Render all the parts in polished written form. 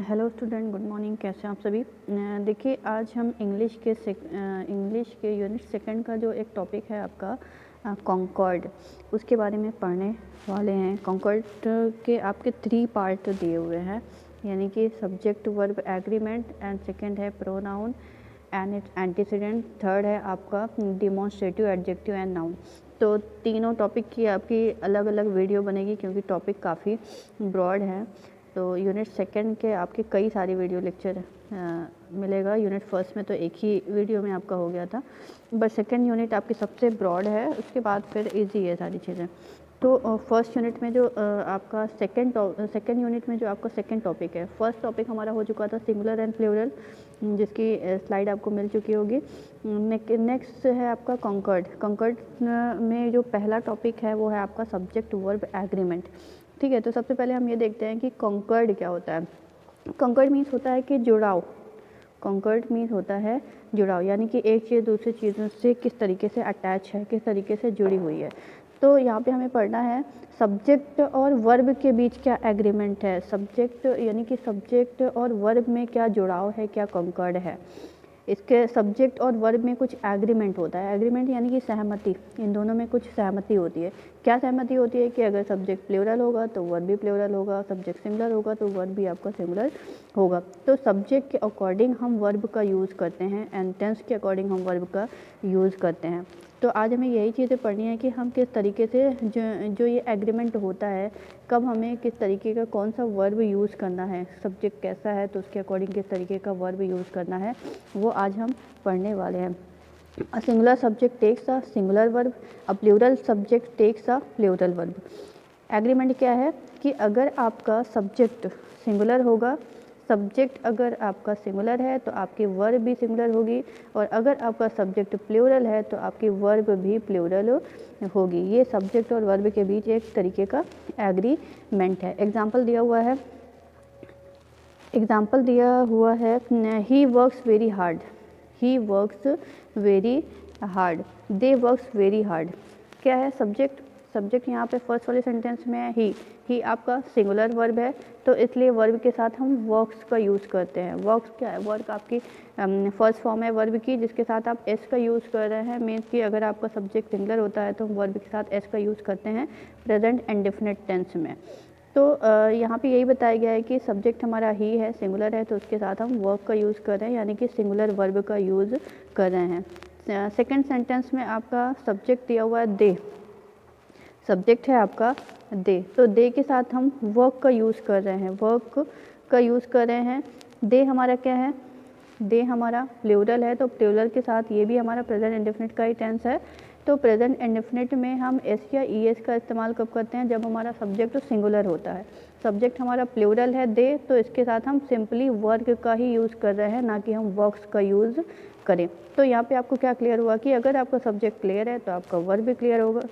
Hello student, good morning. कैसे हैं आप सभी? देखिए, आज हम इंग्लिश के यूनिट सेकंड का जो एक टॉपिक है आपका कॉन्कॉर्ड, उसके बारे में पढ़ने वाले हैं। कॉन्कॉर्ड के आपके 3 पार्ट दिए हुए हैं, यानी कि subject, verb, agreement, and second है pronoun and it antecedent, third है आपका डिमॉन्स्ट्रेटिव, एडजेक्टिव एंड नाउन। तो तीनों टॉपिक की आपकी अलग अलग वीडियो बनेगी, क्योंकि टॉपिक काफ़ी ब्रॉड है। तो यूनिट सेकंड के आपके कई सारे वीडियो लेक्चर मिलेगा। यूनिट फर्स्ट में तो एक ही वीडियो में आपका हो गया था, बट सेकंड यूनिट आपकी सबसे ब्रॉड है, उसके बाद फिर इजी है सारी चीज़ें। तो फर्स्ट यूनिट में जो आपका सेकंड यूनिट में जो आपका सेकंड टॉपिक है, फर्स्ट टॉपिक हमारा हो चुका था सिंगुलर एंड प्लूरल, जिसकी स्लाइड आपको मिल चुकी होगी। नेक्स्ट है आपका कॉन्कर्ड में जो पहला टॉपिक है वो है आपका सब्जेक्ट, वर्ब, एग्रीमेंट। ठीक है, तो सबसे पहले हम ये देखते हैं कि कॉन्कर्ड क्या होता है। कॉन्कर्ड मीन्स होता है कि जुड़ाव। कॉन्कर्ड मीन्स होता है जुड़ाव, यानी कि एक चीज़ दूसरी चीज़ों से किस तरीके से अटैच है, किस तरीके से जुड़ी हुई है। तो यहाँ पे हमें पढ़ना है सब्जेक्ट और वर्ब के बीच क्या एग्रीमेंट है। सब्जेक्ट यानी कि सब्जेक्ट और वर्ब में क्या जुड़ाव है, क्या कॉन्कर्ड है। इसके सब्जेक्ट और वर्ब में कुछ एग्रीमेंट होता है। एग्रीमेंट यानी कि सहमति, इन दोनों में कुछ सहमति होती है। क्या सहमति होती है कि अगर सब्जेक्ट प्लूरल होगा तो वर्ब भी प्लूरल होगा, सब्जेक्ट सिंगुलर होगा तो वर्ब भी आपका सिंगुलर होगा। तो सब्जेक्ट के अकॉर्डिंग हम वर्ब का यूज़ करते हैं एंड टेंस के अकॉर्डिंग हम वर्ब का यूज़ करते हैं। तो आज हमें यही चीज़ें पढ़नी है कि हम किस तरीके से जो ये एग्रीमेंट होता है, कब हमें किस तरीके का कौन सा वर्ब यूज़ करना है, सब्जेक्ट कैसा है तो उसके अकॉर्डिंग किस तरीके का वर्ब यूज़ करना है, वो आज हम पढ़ने वाले हैं। A singular subject takes a singular verb, a plural subject takes a plural verb. Agreement क्या है कि अगर आपका सब्जेक्ट सिंगुलर होगा, सब्जेक्ट अगर आपका सिंगुलर है तो आपकी वर्ब भी सिंगुलर होगी, और अगर आपका सब्जेक्ट प्लूरल है तो आपकी वर्ब भी प्लूरल होगी। ये सब्जेक्ट और वर्ब के बीच एक तरीके का एग्रीमेंट है। एग्जाम्पल दिया हुआ है he works very hard, he works very hard, they works very hard. क्या है सब्जेक्ट यहाँ पे फर्स्ट वाले सेंटेंस में है ही आपका सिंगुलर वर्ब है, तो इसलिए वर्ब के साथ हम वर्क्स का यूज़ करते हैं। वर्क्स क्या है? वर्क आपकी फर्स्ट फॉर्म है वर्ब की, जिसके साथ आप एस का यूज़ कर रहे हैं। मीन्स कि अगर आपका सब्जेक्ट सिंगुलर होता है तो हम वर्ब के साथ एस का यूज़ करते हैं प्रेजेंट इंडेफिनिट टेंस में। तो यहाँ पे यही बताया गया है कि सब्जेक्ट हमारा ही है, सिंगुलर है, तो उसके साथ हम वर्क का यूज़ कर रहे हैं, यानी कि सिंगुलर वर्ब का यूज़ कर रहे हैं। सेकंड सेंटेंस में आपका सब्जेक्ट दिया हुआ है दे, सब्जेक्ट है आपका दे, तो दे के साथ हम वर्क का यूज़ कर रहे हैं, वर्क का यूज़ कर रहे हैं। दे हमारा क्या है? दे हमारा प्लूरल है, तो प्लूरल के साथ ये भी हमारा प्रेजेंट इंडेफिनिट का ही टेंस है। तो प्रेजेंट इंडेफिनिट में हम एस या ई एस का इस्तेमाल कब करते हैं? जब हमारा सब्जेक्ट सिंगुलर होता है। सब्जेक्ट हमारा प्लूरल है दे, तो इसके साथ हम सिंपली वर्क का ही यूज़ कर रहे हैं, ना कि हम वर्क्स का यूज़ करें। तो यहाँ पे आपको क्या क्लियर हुआ कि अगर आपका सब्जेक्ट क्लियर है तो आपका वर्ब भी क्लियर होगा,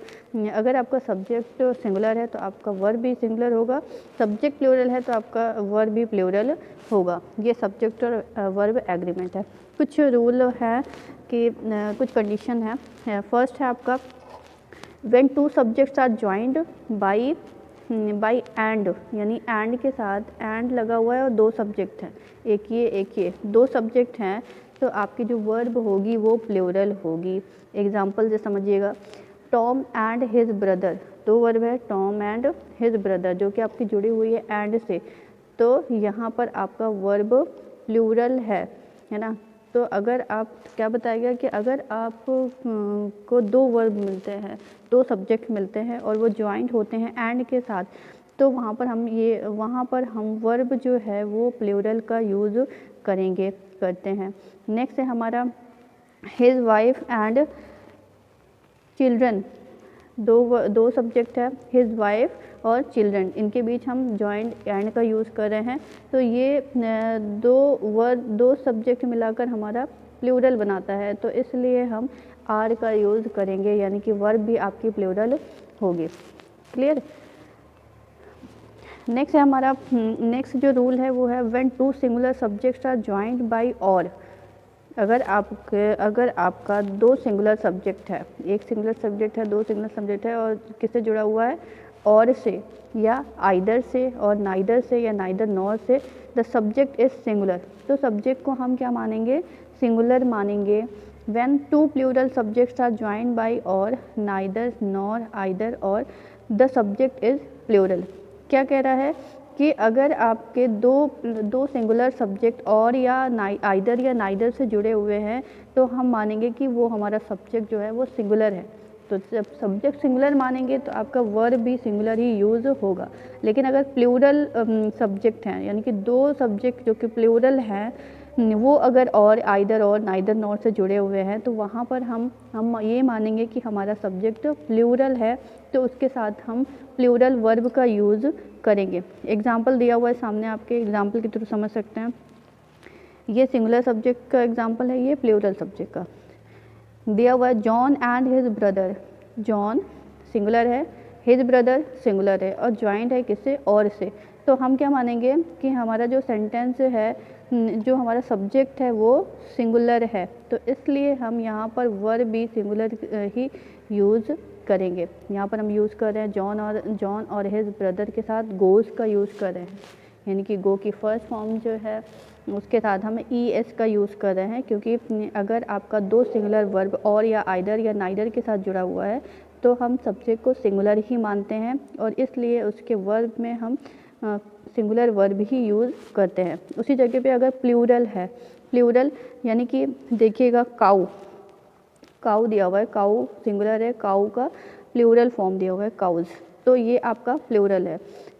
अगर आपका सब्जेक्ट सिंगुलर है तो आपका वर्ब भी सिंगुलर होगा, सब्जेक्ट प्लूरल है तो आपका वर्ब भी प्लूरल होगा। ये सब्जेक्ट और वर्ब एग्रीमेंट है। कुछ रूल है कि कुछ कंडीशन है। फर्स्ट है आपका when two subjects are joined by and, यानी एंड के साथ एंड लगा हुआ है और 2 सब्जेक्ट हैं, एक ये 2 सब्जेक्ट हैं, तो आपकी जो वर्ब होगी वो प्लूरल होगी। एग्जाम्पल से समझिएगा, Tom and his brother, 2 verb है, टॉम एंड हिज ब्रदर, जो कि आपकी जुड़ी हुई है एंड से, तो यहाँ पर आपका वर्ब प्लूरल है ना। तो अगर आप क्या बताया गया कि अगर आप को 2 वर्ब मिलते हैं, 2 सब्जेक्ट मिलते हैं और वो ज्वाइंट होते हैं एंड के साथ, तो वहाँ पर हम वर्ब जो है वो प्लूरल का यूज़ करते हैं। नेक्स्ट है हमारा his wife and children, 2 subject है, हिज वाइफ और चिल्ड्रन, इनके बीच हम जॉइंट एंड का यूज़ कर रहे हैं, तो ये 2 सब्जेक्ट मिलाकर हमारा प्लूरल बनाता है, तो इसलिए हम आर का यूज़ करेंगे, यानी कि वर्ब भी आपकी प्लूरल होगी। क्लियर? नेक्स्ट है हमारा नेक्स्ट जो रूल है वो है when 2 singular subjects are joined by or. अगर आपका 2 सिंगुलर सब्जेक्ट है, एक सिंगुलर सब्जेक्ट है, 2 सिंगुलर सब्जेक्ट है, और किससे जुड़ा हुआ है? और से या आइदर से और नाइदर से या नाइदर नॉर से, द सब्जेक्ट इज सिंगुलर। तो सब्जेक्ट को हम क्या मानेंगे, सिंगुलर मानेंगे। When two plural subjects are joined by or neither nor either or the subject is plural. क्या कह रहा है कि अगर आपके दो सिंगुलर सब्जेक्ट और या आइदर या नाइदर से जुड़े हुए हैं तो हम मानेंगे कि वो हमारा सब्जेक्ट जो है वो सिंगुलर है। तो जब सब्जेक्ट सिंगुलर मानेंगे तो आपका वर्ब भी सिंगुलर ही यूज़ होगा। लेकिन अगर प्लूरल सब्जेक्ट हैं, यानी कि दो सब्जेक्ट जो कि प्लूरल हैं, वो अगर और आइदर और नाइदर नॉर से जुड़े हुए हैं तो वहाँ पर हम ये मानेंगे कि हमारा सब्जेक्ट प्लूरल है, तो उसके साथ हम प्लूरल वर्ब का यूज़ करेंगे। एग्जाम्पल दिया हुआ है सामने, आपके एग्जाम्पल के थ्रू समझ सकते हैं। ये सिंगुलर सब्जेक्ट का एग्जाम्पल है, ये प्लूरल सब्जेक्ट का दिया हुआ है। John and his brother, John singular है, हिज ब्रदर सिंगुलर है और ज्वाइंट है किससे, और से। तो हम क्या मानेंगे कि हमारा जो सेंटेंस है, जो हमारा सब्जेक्ट है वो सिंगुलर है, तो इसलिए हम यहाँ पर वर्ब भी सिंगुलर ही यूज़ करेंगे। यहाँ पर हम यूज़ कर रहे हैं जॉन और हिज ब्रदर के साथ गोज़ का यूज़ कर रहे हैं, यानी कि गो की फर्स्ट फॉर्म जो है उसके साथ हम ES का यूज़ कर रहे हैं, क्योंकि अगर आपका दो सिंगुलर वर्ब और या आइदर या नाइदर के साथ जुड़ा हुआ है तो हम सब्जेक्ट को सिंगुलर ही मानते हैं और इसलिए उसके वर्ब में हम सिंगुलर वर्ब ही यूज़ करते हैं। उसी जगह पे अगर प्लूरल है, प्लूरल यानी कि देखिएगा काऊ, काऊ दिया हुआ है, काऊ सिंगुलर है, काऊ का प्लूरल फॉर्म दिया हुआ है काउज, तो ये आपका प्लूरल है।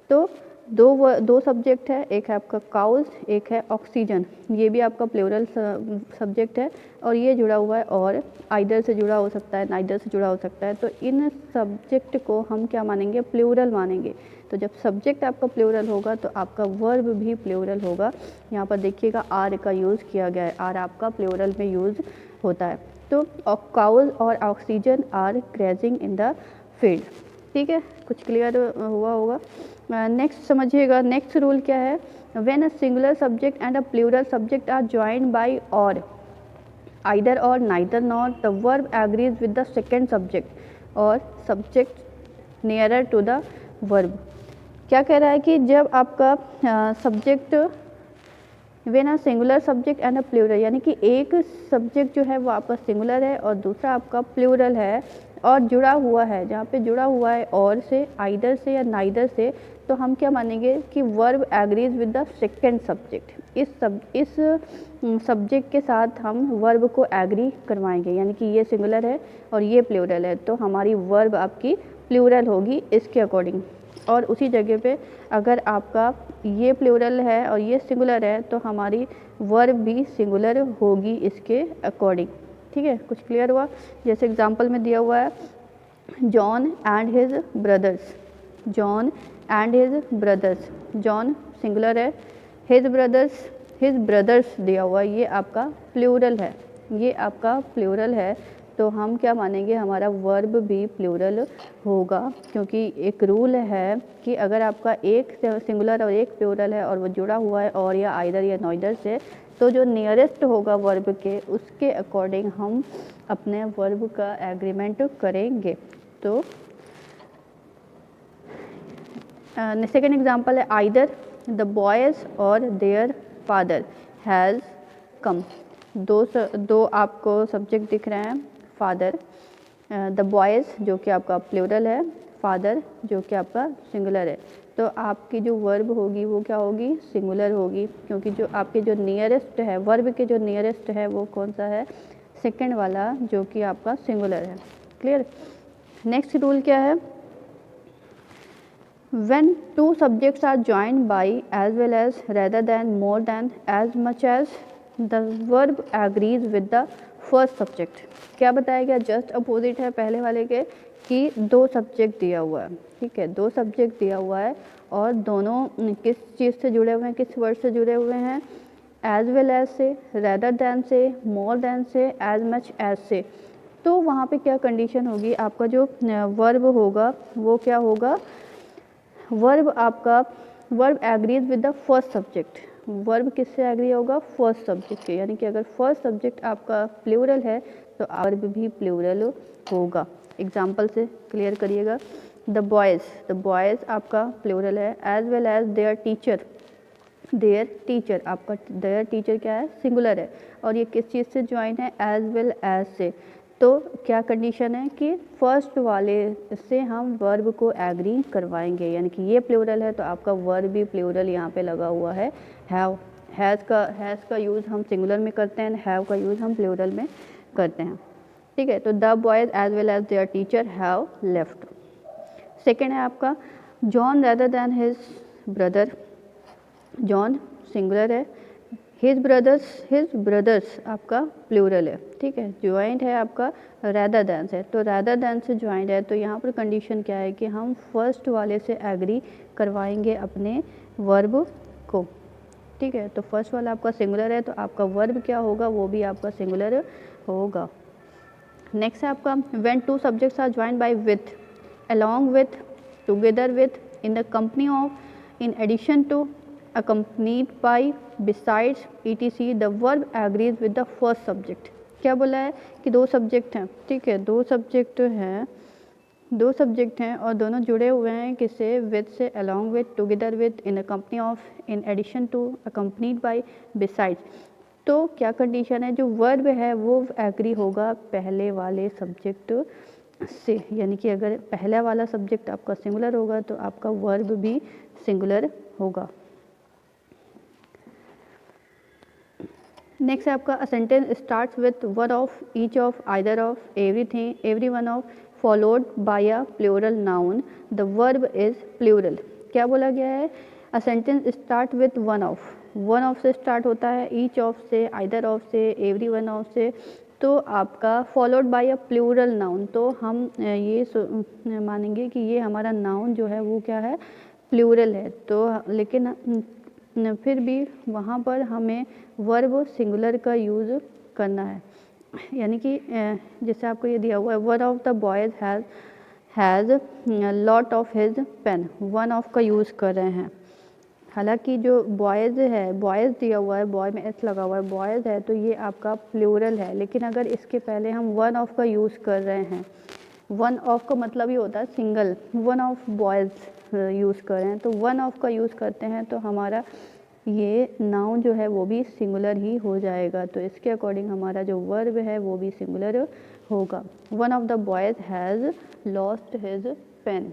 तो दो सब्जेक्ट है, एक है आपका काउज, एक है ऑक्सीजन, ये भी आपका प्लूरल सब्जेक्ट है और ये जुड़ा हुआ है और आइदर से जुड़ा हो सकता है, नाइदर से जुड़ा हो सकता है। तो इन सब्जेक्ट को हम क्या मानेंगे, प्लूरल मानेंगे। तो जब सब्जेक्ट आपका प्लूरल होगा तो आपका वर्ब भी प्लूरल होगा। यहाँ पर देखिएगा आर का यूज़ किया गया है, आर आपका प्लूरल में यूज़ होता है। तो cows or oxen are grazing in the field. ठीक है, कुछ क्लियर हुआ होगा। नेक्स्ट समझिएगा, नेक्स्ट रूल क्या है, when a singular subject and a plural subject are joined by or either or neither nor, the verb agrees with the second subject or subject nearer to the verb. क्या कह रहा है कि जब आपका subject when a singular subject and a plural, यानी कि एक सब्जेक्ट जो है वो आपका सिंगुलर है और दूसरा आपका प्लूरल है और जुड़ा हुआ है, जहाँ पे जुड़ा हुआ है और से, आइदर से या नाइदर से, तो हम क्या मानेंगे कि verb agrees with the second subject. इस सब्जेक्ट के साथ हम वर्ब को एग्री करवाएंगे, यानी कि ये सिंगुलर है और ये प्लूरल है, तो हमारी वर्ब आपकी प्लूरल होगी इसके अकॉर्डिंग। और उसी जगह पे अगर आपका ये प्लूरल है और ये सिंगुलर है तो हमारी वर्ब भी सिंगुलर होगी इसके अकॉर्डिंग। ठीक है, कुछ क्लियर हुआ। जैसे एग्जांपल में दिया हुआ है John and his brothers, John and his brothers, John singular है, हिज ब्रदर्स दिया हुआ है, ये आपका प्लूरल है, ये आपका प्लूरल है। तो हम क्या मानेंगे, हमारा वर्ब भी प्लूरल होगा, क्योंकि एक रूल है कि अगर आपका एक सिंगुलर और एक प्लूरल है और वो जुड़ा हुआ है और या आइदर या नॉइदर से, तो जो नियरेस्ट होगा वर्ब के उसके अकॉर्डिंग हम अपने वर्ब का एग्रीमेंट करेंगे। तो सेकेंड एग्जांपल है आइदर द बॉयज़ और देयर फादर हैज़ कम। दो आपको सब्जेक्ट दिख रहे हैं, फादर, द बॉयज़ जो कि आपका प्लूरल है, फादर जो कि आपका सिंगुलर है, तो आपकी जो वर्ब होगी वो क्या होगी, सिंगुलर होगी, क्योंकि जो आपके जो नियरेस्ट है, वर्ब के जो नियरेस्ट है वो कौन सा है, सेकंड वाला जो कि आपका सिंगुलर है। क्लियर। नेक्स्ट रूल क्या है, when two subjects are joined by as well as rather than more than as much as the verb agrees with the first subject. क्या बताया गया, जस्ट अपोजिट है पहले वाले के, कि दो सब्जेक्ट दिया हुआ है, ठीक है, दो सब्जेक्ट दिया हुआ है और दोनों किस चीज़ से जुड़े हुए हैं, किस वर्ड से जुड़े हुए हैं, एज वेल एज से, रेदर देन से, मोर देन से, एज मच एज से। तो वहाँ पे क्या कंडीशन होगी, आपका जो वर्ब होगा वो क्या होगा, वर्ब आपका verb agrees with the first subject. Verb किससे एग्री होगा, फर्स्ट सब्जेक्ट के, यानी कि अगर फर्स्ट सब्जेक्ट आपका प्लूरल है तो वर्ब भी प्लूरल होगा। एग्जाम्पल से क्लियर करिएगा, द बॉयज़ आपका प्लूरल है, as well as their teacher आपका देयर टीचर क्या है, सिंगुलर है, और ये किस चीज़ से ज्वाइन है, एज वेल एज से। तो क्या कंडीशन है कि फर्स्ट वाले से हम वर्ब को एग्री करवाएंगे, यानी कि ये प्लूरल है तो आपका वर्ब भी प्लूरल यहाँ पे लगा हुआ है, हैव। हैज़ का यूज़ हम सिंगुलर में करते हैं, हैव का यूज़ हम प्लूरल में करते हैं, ठीक है। तो the boys as well as their teacher have left. Second है आपका John rather than his brother, John singular है, हिज ब्रदर्स आपका प्लूरल है, ठीक है। ज्वाइंट है आपका रेदर दैन से, तो रेदर दैन से ज्वाइंट है, तो यहाँ पर कंडीशन क्या है कि हम फर्स्ट वाले से एग्री करवाएंगे अपने वर्ब को, ठीक है। तो फर्स्ट वाला आपका सिंगुलर है तो आपका वर्ब क्या होगा, वो भी आपका सिंगुलर होगा। नेक्स्ट है आपका when two subjects are joined by with, along with, together with, in the company of, in addition to, accompanied by, besides, etc. the verb agrees with the first subject। क्या बोला है कि दो subject हैं, ठीक है, दो सब्जेक्ट हैं और दोनों जुड़े हुए हैं किससे, with से, along with, together with, in a company of, in addition to, accompanied by, besides। तो क्या कंडीशन है, जो वर्ब है वो एग्री होगा पहले वाले सब्जेक्ट से, यानी कि अगर पहला वाला सब्जेक्ट आपका सिंगुलर होगा तो आपका वर्ब भी सिंगुलर होगा। नेक्स्ट है आपका a sentence starts with one of, each of, either of, everything, every one of, followed by a plural noun, the verb is plural. क्या बोला गया है, a sentence start with one of से start होता है, each of से, either of से, every one of से, तो आपका followed by a plural noun, तो हम ये मानेंगे कि ये हमारा नाउन जो है वो क्या है, प्लूरल है। तो लेकिन फिर भी वहाँ पर हमें वर्ब सिंगुलर का यूज़ करना है, यानी कि जैसे आपको ये दिया हुआ है one of the boys has lot of his pen, one of का यूज़ कर रहे हैं। हालांकि जो बॉयज़ है, बॉयज़ दिया हुआ है, बॉय में एस लगा हुआ है, बॉयज़ है तो ये आपका प्लूरल है, लेकिन अगर इसके पहले हम वन ऑफ का यूज़ कर रहे हैं, वन ऑफ का मतलब ही होता है single, one of boys use कर रहे हैं, तो वन ऑफ का यूज़ करते हैं तो हमारा ये नाउन जो है वो भी सिंगुलर ही हो जाएगा। तो इसके अकॉर्डिंग हमारा जो वर्ब है वो भी सिंगुलर होगा। One of the boys has lost his pen.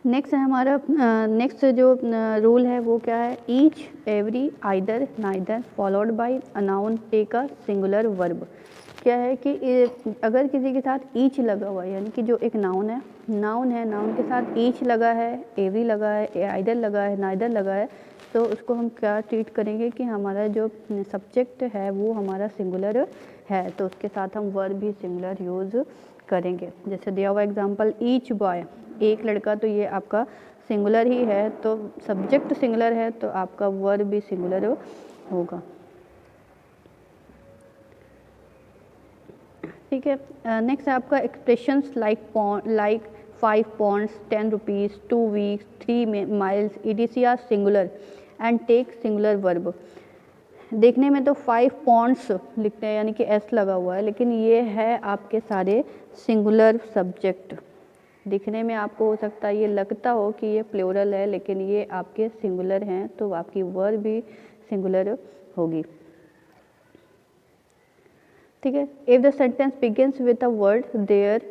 Next है हमारा नेक्स्ट जो रूल है वो क्या है, each, every, either, neither, followed by a noun take a singular verb. क्या है कि अगर किसी के साथ ईच लगा हुआ है, यानी कि जो एक नाउन है, नाउन के साथ ईच लगा है, एवरी लगा है, आइदर लगा है, नाइदर लगा है, तो उसको हम क्या ट्रीट करेंगे कि हमारा जो सब्जेक्ट है वो हमारा सिंगुलर है, तो उसके साथ हम वर्ब भी सिंगुलर यूज़ करेंगे। जैसे दिया हुआ एग्जांपल ईच बॉय, एक लड़का, तो ये आपका सिंगुलर ही है, तो सब्जेक्ट सिंगुलर है तो आपका वर्ब भी सिंगुलर होगा, ठीक है। नेक्स्ट है आपका expressions like 5 pounds, 10 rupees, 2 weeks, 3 miles, etc are singular and take singular verb. देखने में तो 5 पॉन्ड्स लिखते हैं, यानी कि एस लगा हुआ है, लेकिन ये है आपके सारे सिंगुलर सब्जेक्ट। दिखने में आपको हो सकता है ये लगता हो कि ये प्लूरल है, लेकिन ये आपके सिंगुलर हैं, तो आपकी वर्ब भी सिंगुलर होगी, ठीक है। If the sentence begins with a word there,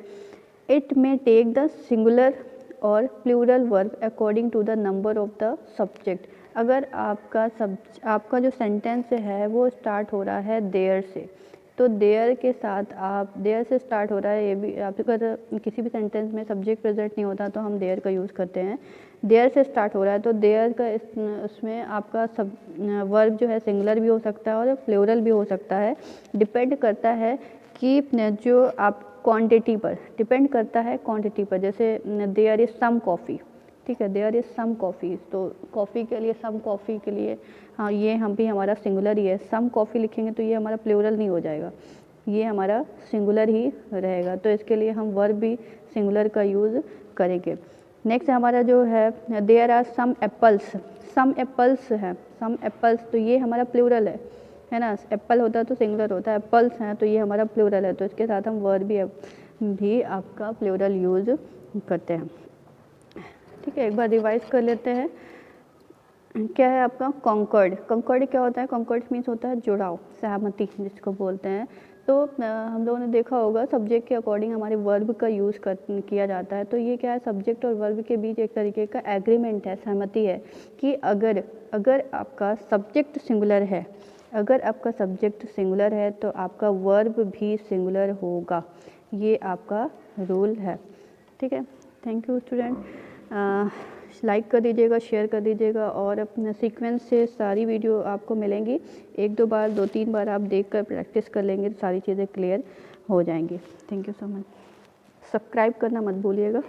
it may take the singular or plural verb according to the number of the subject. अगर आपका जो सेंटेंस है वो स्टार्ट हो रहा है देयर से, तो देयर के साथ आप, देयर से स्टार्ट हो रहा है, ये भी आप अगर किसी भी सेंटेंस में सब्जेक्ट प्रेजेंट नहीं होता तो हम देयर का यूज़ करते हैं। देयर से स्टार्ट हो रहा है तो देयर का उसमें आपका सब वर्ब जो है सिंगुलर भी हो सकता है और प्लूरल भी हो सकता है, डिपेंड करता है कि जो आप क्वांटिटी पर डिपेंड करता है, क्वांटिटी पर। जैसे देयर इज़ सम कॉफ़ी, ठीक है, देयर इज़ सम कॉफ़ी, तो कॉफ़ी के लिए, सम कॉफ़ी के लिए, हाँ ये हम भी हमारा सिंगुलर ही है। सम कॉफ़ी लिखेंगे तो ये हमारा प्लूरल नहीं हो जाएगा, ये हमारा सिंगुलर ही रहेगा, तो इसके लिए हम वर्ब भी सिंगुलर का यूज़ करेंगे। नेक्स्ट हमारा जो है देयर आर सम एप्पल्स है, सम एप्पल्स, तो ये हमारा प्लूरल है ना, एप्पल होता है तो सिंगुलर होता है, एप्पल्स हैं तो ये हमारा प्लूरल है, तो इसके साथ हम वर्ब भी भी आपका प्लूरल यूज़ करते हैं। ठीक है, एक बार रिवाइज कर लेते हैं। क्या है आपका कॉन्कर्ड। कॉन्कर्ड क्या होता है? कॉन्कर्ड मीन्स होता है जुड़ाव, सहमति जिसको बोलते हैं। तो हम लोगों ने देखा होगा सब्जेक्ट के अकॉर्डिंग हमारे वर्ब का यूज़ किया जाता है। तो ये क्या है, सब्जेक्ट और वर्ब के बीच एक तरीके का एग्रीमेंट है, सहमति है कि अगर आपका सब्जेक्ट सिंगुलर है, अगर आपका सब्जेक्ट सिंगुलर है तो आपका वर्ब भी सिंगुलर होगा। ये आपका रूल है। ठीक है, थैंक यू स्टूडेंट। लाइक कर दीजिएगा, शेयर कर दीजिएगा और अपने सीक्वेंस से सारी वीडियो आपको मिलेंगी। 1-2 बार 2-3 बार आप देखकर प्रैक्टिस कर लेंगे तो सारी चीज़ें क्लियर हो जाएंगी। Thank you so much. Subscribe करना मत भूलिएगा।